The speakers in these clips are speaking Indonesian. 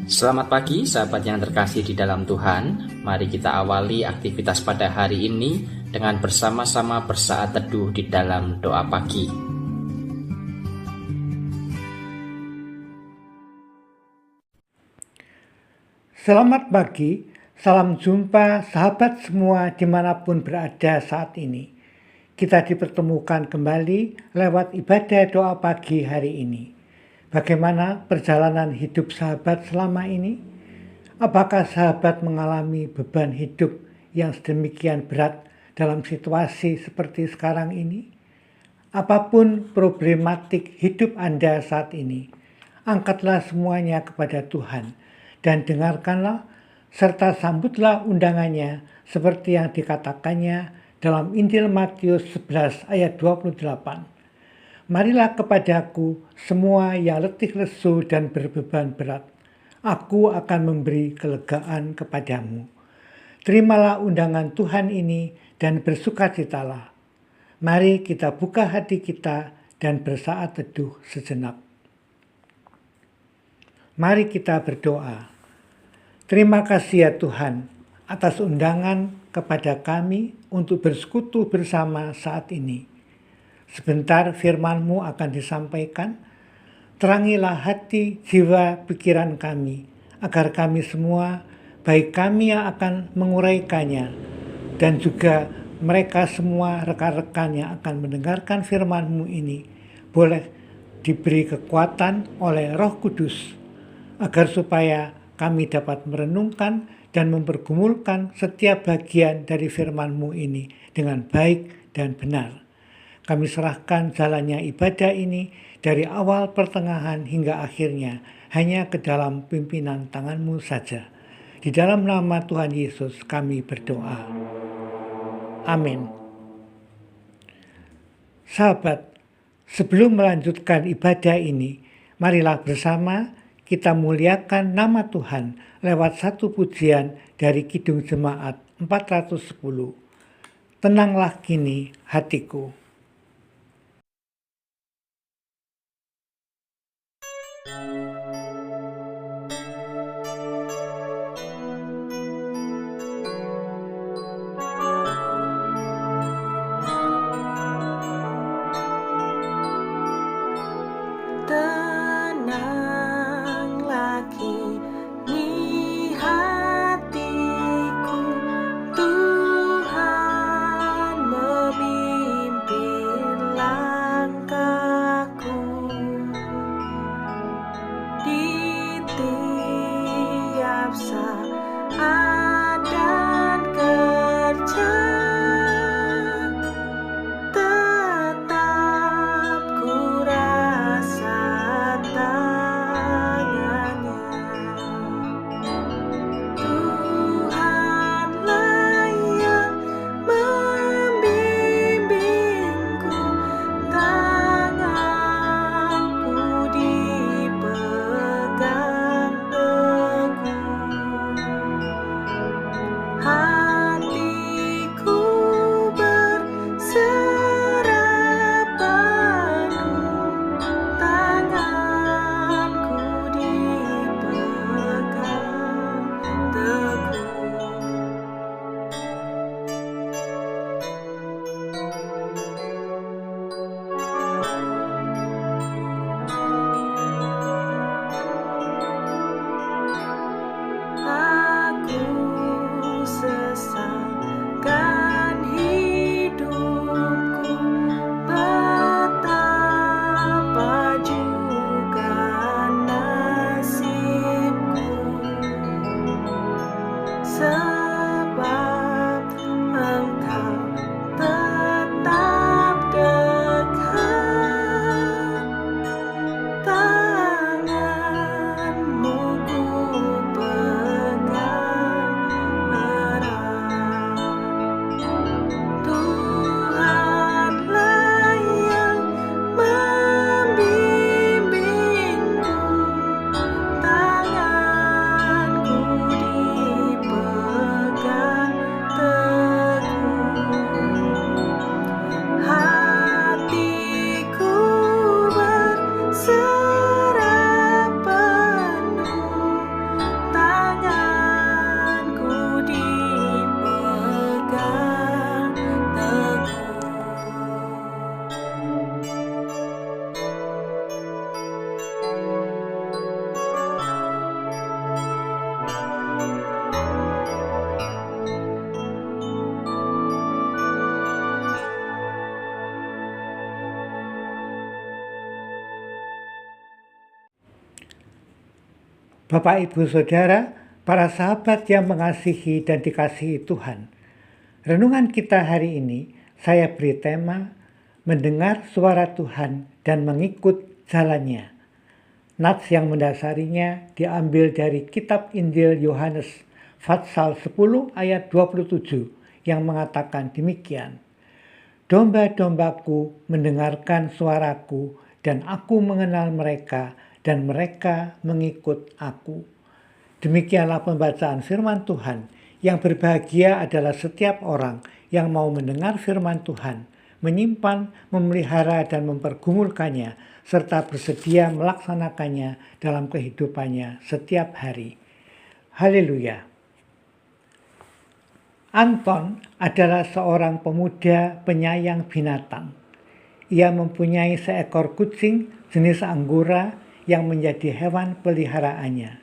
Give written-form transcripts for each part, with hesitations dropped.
Selamat pagi sahabat yang terkasih di dalam Tuhan. Mari kita awali aktivitas pada hari ini dengan bersama-sama bersaat teduh di dalam doa pagi. Selamat pagi, salam jumpa sahabat semua dimanapun berada saat ini. Kita dipertemukan kembali lewat ibadah doa pagi hari ini. Bagaimana perjalanan hidup sahabat selama ini? Apakah sahabat mengalami beban hidup yang sedemikian berat dalam situasi seperti sekarang ini? Apapun problematik hidup Anda saat ini, angkatlah semuanya kepada Tuhan dan dengarkanlah serta sambutlah undangannya seperti yang dikatakannya dalam Injil Matius 11 ayat 28. Marilah kepadaku semua yang letih lesu dan berbeban berat. Aku akan memberi kelegaan kepadamu. Terimalah undangan Tuhan ini dan bersukacitalah. Mari kita buka hati kita dan bersaat teduh sejenak. Mari kita berdoa. Terima kasih ya Tuhan atas undangan kepada kami untuk bersekutu bersama saat ini. Sebentar firman-Mu akan disampaikan. Terangilah hati, jiwa, pikiran kami, agar kami semua, baik kami yang akan menguraikannya, dan juga mereka semua rekan-rekan yang akan mendengarkan firman-Mu ini, boleh diberi kekuatan oleh Roh Kudus, agar supaya kami dapat merenungkan dan mempergumulkan setiap bagian dari firman-Mu ini dengan baik dan benar. Kami serahkan jalannya ibadah ini dari awal pertengahan hingga akhirnya hanya ke dalam pimpinan tangan-Mu saja. Di dalam nama Tuhan Yesus kami berdoa. Amin. Sahabat, sebelum melanjutkan ibadah ini, marilah bersama kita muliakan nama Tuhan lewat satu pujian dari Kidung Jemaat 410. Tenanglah kini hatiku. Di Bapak, Ibu, Saudara, para sahabat yang mengasihi dan dikasihi Tuhan. Renungan kita hari ini, saya beri tema, mendengar suara Tuhan dan mengikut jalannya. Nats yang mendasarinya diambil dari kitab Injil Yohanes, pasal 10 ayat 27, yang mengatakan demikian. Domba-dombaku mendengarkan suaraku, dan aku mengenal mereka, dan mereka mengikut aku. Demikianlah pembacaan firman Tuhan. Yang berbahagia adalah setiap orang yang mau mendengar firman Tuhan, menyimpan, memelihara, dan mempergumulkannya, serta bersedia melaksanakannya dalam kehidupannya setiap hari. Haleluya. Anton adalah seorang pemuda penyayang binatang. Ia mempunyai seekor kucing jenis Anggora yang menjadi hewan peliharaannya.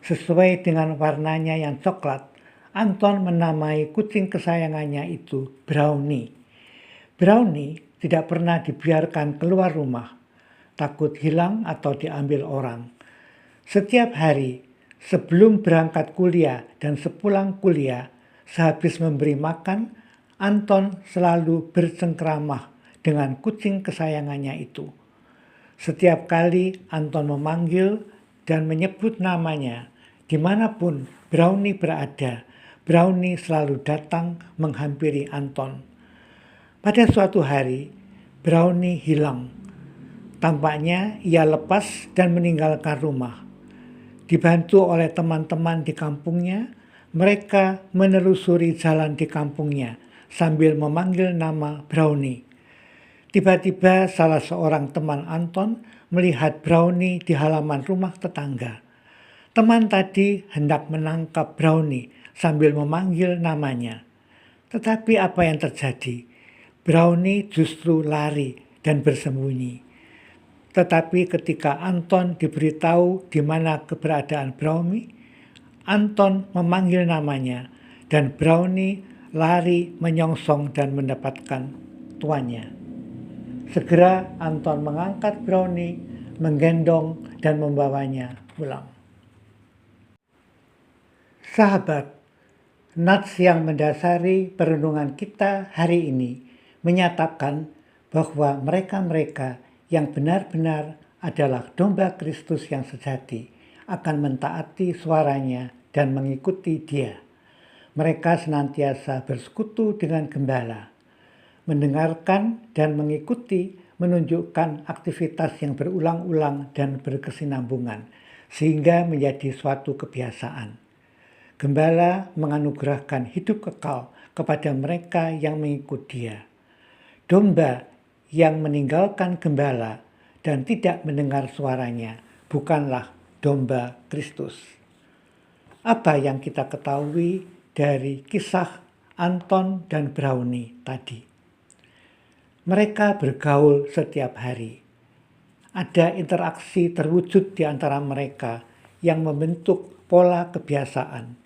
Sesuai dengan warnanya yang coklat, Anton menamai kucing kesayangannya itu Brownie. Brownie tidak pernah dibiarkan keluar rumah, takut hilang atau diambil orang. Setiap hari, sebelum berangkat kuliah dan sepulang kuliah, sehabis memberi makan, Anton selalu bercengkeramah dengan kucing kesayangannya itu. Setiap kali Anton memanggil dan menyebut namanya, dimanapun Brownie berada, Brownie selalu datang menghampiri Anton. Pada suatu hari, Brownie hilang. Tampaknya ia lepas dan meninggalkan rumah. Dibantu oleh teman-teman di kampungnya, mereka menelusuri jalan di kampungnya sambil memanggil nama Brownie. Tiba-tiba salah seorang teman Anton melihat Brownie di halaman rumah tetangga. Teman tadi hendak menangkap Brownie sambil memanggil namanya. Tetapi apa yang terjadi? Brownie justru lari dan bersembunyi. Tetapi ketika Anton diberitahu di mana keberadaan Brownie, Anton memanggil namanya dan Brownie lari menyongsong dan mendapatkan tuannya. Segera Anton mengangkat Brownie, menggendong dan membawanya pulang. Sahabat, nats yang mendasari perenungan kita hari ini menyatakan bahwa mereka-mereka yang benar-benar adalah domba Kristus yang sejati akan mentaati suaranya dan mengikuti Dia. Mereka senantiasa bersekutu dengan gembala. Mendengarkan dan mengikuti menunjukkan aktivitas yang berulang-ulang dan berkesinambungan, sehingga menjadi suatu kebiasaan. Gembala menganugerahkan hidup kekal kepada mereka yang mengikut Dia. Domba yang meninggalkan gembala dan tidak mendengar suaranya bukanlah domba Kristus. Apa yang kita ketahui dari kisah Anton dan Brownie tadi? Mereka bergaul setiap hari. Ada interaksi terwujud di antara mereka yang membentuk pola kebiasaan.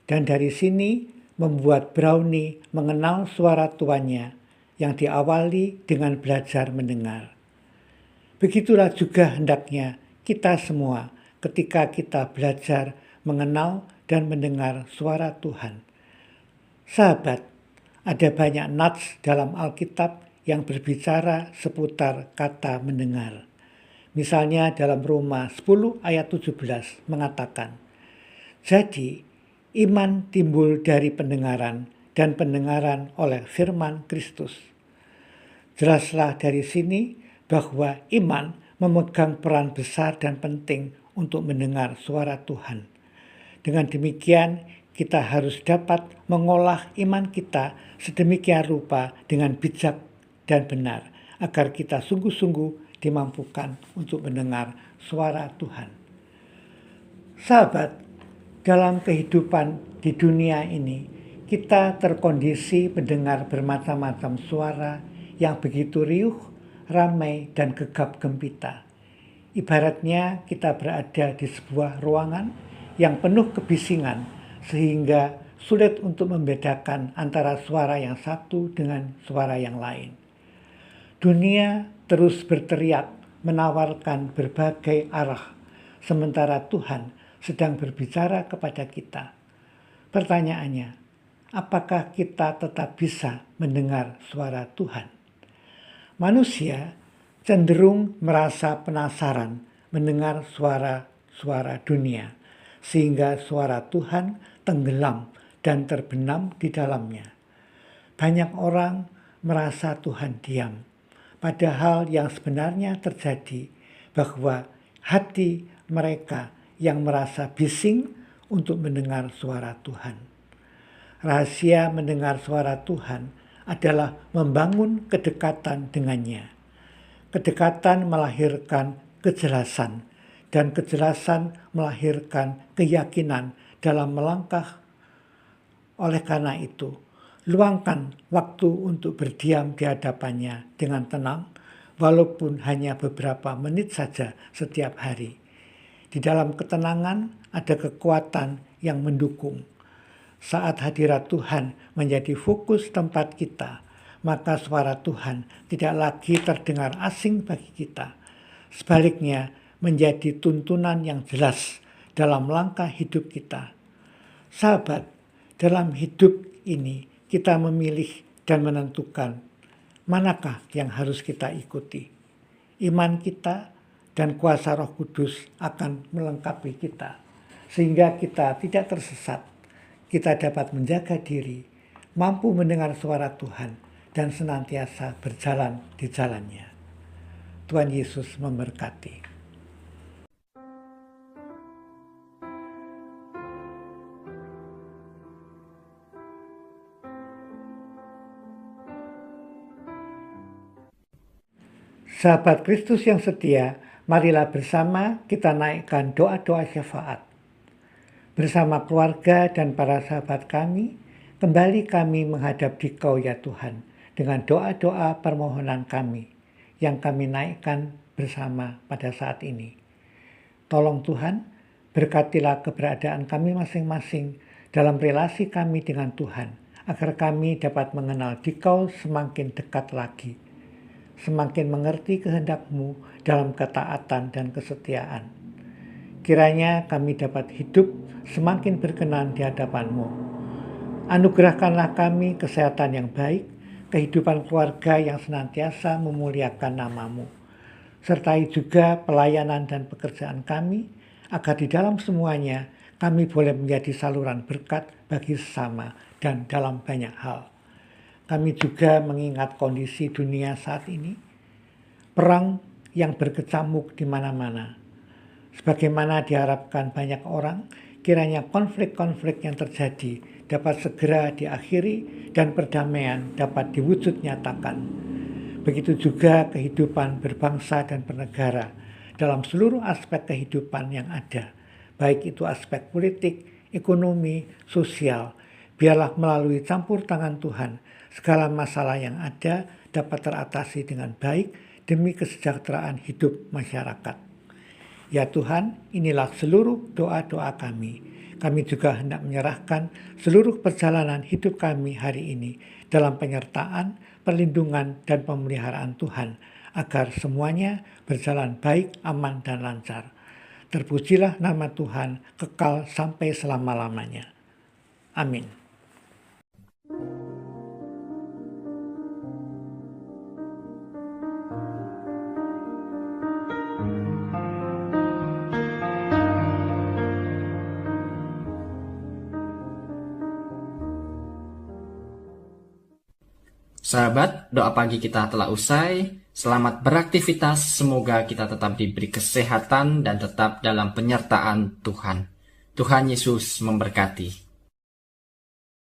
Dan dari sini membuat Brownie mengenal suara tuannya yang diawali dengan belajar mendengar. Begitulah juga hendaknya kita semua ketika kita belajar mengenal dan mendengar suara Tuhan. Sahabat, ada banyak nats dalam Alkitab yang berbicara seputar kata mendengar. Misalnya dalam Roma 10 ayat 17 mengatakan, jadi iman timbul dari pendengaran dan pendengaran oleh firman Kristus. Jelaslah dari sini bahwa iman memegang peran besar dan penting untuk mendengar suara Tuhan. Dengan demikian, kita harus dapat mengolah iman kita sedemikian rupa dengan bijak dan benar, agar kita sungguh-sungguh dimampukan untuk mendengar suara Tuhan. Sahabat, dalam kehidupan di dunia ini, kita terkondisi mendengar bermacam-macam suara yang begitu riuh, ramai, dan gegap gempita. Ibaratnya kita berada di sebuah ruangan yang penuh kebisingan, sehingga sulit untuk membedakan antara suara yang satu dengan suara yang lain. Dunia terus berteriak menawarkan berbagai arah, sementara Tuhan sedang berbicara kepada kita. Pertanyaannya, apakah kita tetap bisa mendengar suara Tuhan? Manusia cenderung merasa penasaran mendengar suara-suara dunia, sehingga suara Tuhan tenggelam dan terbenam di dalamnya. Banyak orang merasa Tuhan diam, padahal yang sebenarnya terjadi bahwa hati mereka yang merasa bising untuk mendengar suara Tuhan. Rahasia mendengar suara Tuhan adalah membangun kedekatan dengannya. Kedekatan melahirkan kejelasan, dan kejelasan melahirkan keyakinan dalam melangkah. Oleh karena itu, luangkan waktu untuk berdiam di hadapannya dengan tenang, walaupun hanya beberapa menit saja setiap hari. Di dalam ketenangan ada kekuatan yang mendukung. Saat hadirat Tuhan menjadi fokus tempat kita, maka suara Tuhan tidak lagi terdengar asing bagi kita. Sebaliknya, menjadi tuntunan yang jelas dalam langkah hidup kita. Sahabat, dalam hidup ini kita memilih dan menentukan manakah yang harus kita ikuti. Iman kita dan kuasa Roh Kudus akan melengkapi kita, sehingga kita tidak tersesat. Kita dapat menjaga diri, mampu mendengar suara Tuhan, dan senantiasa berjalan di jalannya. Tuhan Yesus memberkati. Sahabat Kristus yang setia, marilah bersama kita naikkan doa-doa syafaat. Bersama keluarga dan para sahabat kami, kembali kami menghadap Dikau ya Tuhan, dengan doa-doa permohonan kami yang kami naikkan bersama pada saat ini. Tolong Tuhan, berkatilah keberadaan kami masing-masing dalam relasi kami dengan Tuhan, agar kami dapat mengenal Dikau semakin dekat lagi, semakin mengerti kehendak-Mu dalam ketaatan dan kesetiaan. Kiranya kami dapat hidup semakin berkenan di hadapan-Mu. Anugerahkanlah kami kesehatan yang baik, kehidupan keluarga yang senantiasa memuliakan nama-Mu. Sertai juga pelayanan dan pekerjaan kami, agar di dalam semuanya kami boleh menjadi saluran berkat bagi sesama dan dalam banyak hal. Kami juga mengingat kondisi dunia saat ini, perang yang berkecamuk di mana-mana. Sebagaimana diharapkan banyak orang, kiranya konflik-konflik yang terjadi dapat segera diakhiri dan perdamaian dapat diwujud nyatakan. Begitu juga kehidupan berbangsa dan bernegara dalam seluruh aspek kehidupan yang ada, baik itu aspek politik, ekonomi, sosial. Biarlah melalui campur tangan Tuhan, segala masalah yang ada dapat teratasi dengan baik demi kesejahteraan hidup masyarakat. Ya Tuhan, inilah seluruh doa-doa kami. Kami juga hendak menyerahkan seluruh perjalanan hidup kami hari ini dalam penyertaan, perlindungan, dan pemeliharaan Tuhan, agar semuanya berjalan baik, aman, dan lancar. Terpujilah nama Tuhan kekal sampai selama-lamanya. Amin. Sahabat, doa pagi kita telah usai. Selamat beraktivitas, semoga kita tetap diberi kesehatan dan tetap dalam penyertaan Tuhan. Tuhan Yesus memberkati.